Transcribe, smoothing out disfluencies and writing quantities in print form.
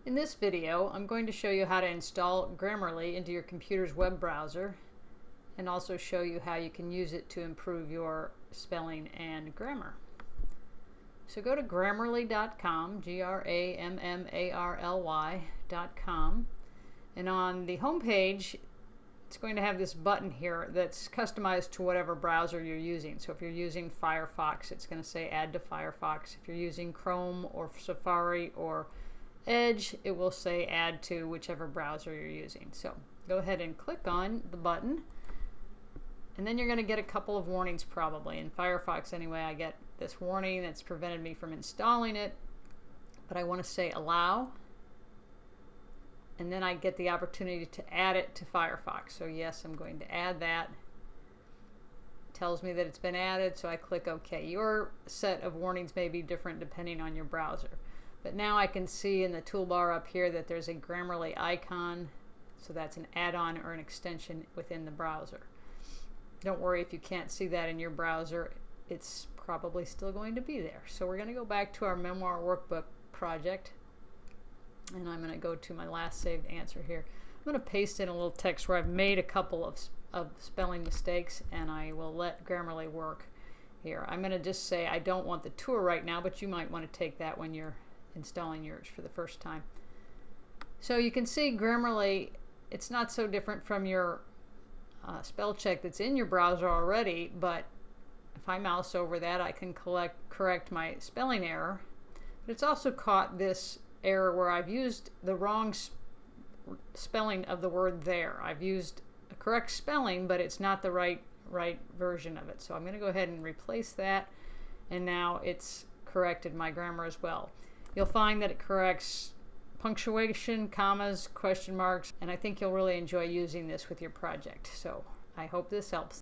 In this video, I'm going to show you how to install Grammarly into your computer's web browser and also show you how you can use it to improve your spelling and grammar. So go to Grammarly.com, Grammarly.com, and on the home page it's going to have this button here that's customized to whatever browser you're using. So if you're using Firefox, it's going to say add to Firefox. If you're using Chrome or Safari or Edge, it will say add to whichever browser you're using. So go ahead and click on the button, and then you're going to get a couple of warnings probably. In Firefox anyway, I get this warning that's prevented me from installing it, but I want to say allow, and then I get the opportunity to add it to Firefox. So yes, I'm going to add that. It tells me that it's been added, so I click OK. Your set of warnings may be different depending on your browser. But now I can see in the toolbar up here that there's a Grammarly icon, so that's an add-on or an extension within the browser. Don't worry if you can't see that in your browser, it's probably still going to be there. So we're going to go back to our memoir workbook project, and I'm going to go to my last saved answer here. I'm going to paste in a little text where I've made a couple of spelling mistakes, and I will let Grammarly work here. I'm going to just say I don't want the tour right now, but you might want to take that when you're installing yours for the first time. So you can see Grammarly, it's not so different from your spell check that's in your browser already, but if I mouse over that, I can correct my spelling error. But it's also caught this error where I've used the wrong spelling of the word there. I've used a correct spelling, but it's not the right version of it. So I'm going to go ahead and replace that, and now it's corrected my grammar as well. You'll find that it corrects punctuation, commas, question marks, and I think you'll really enjoy using this with your project. So I hope this helps.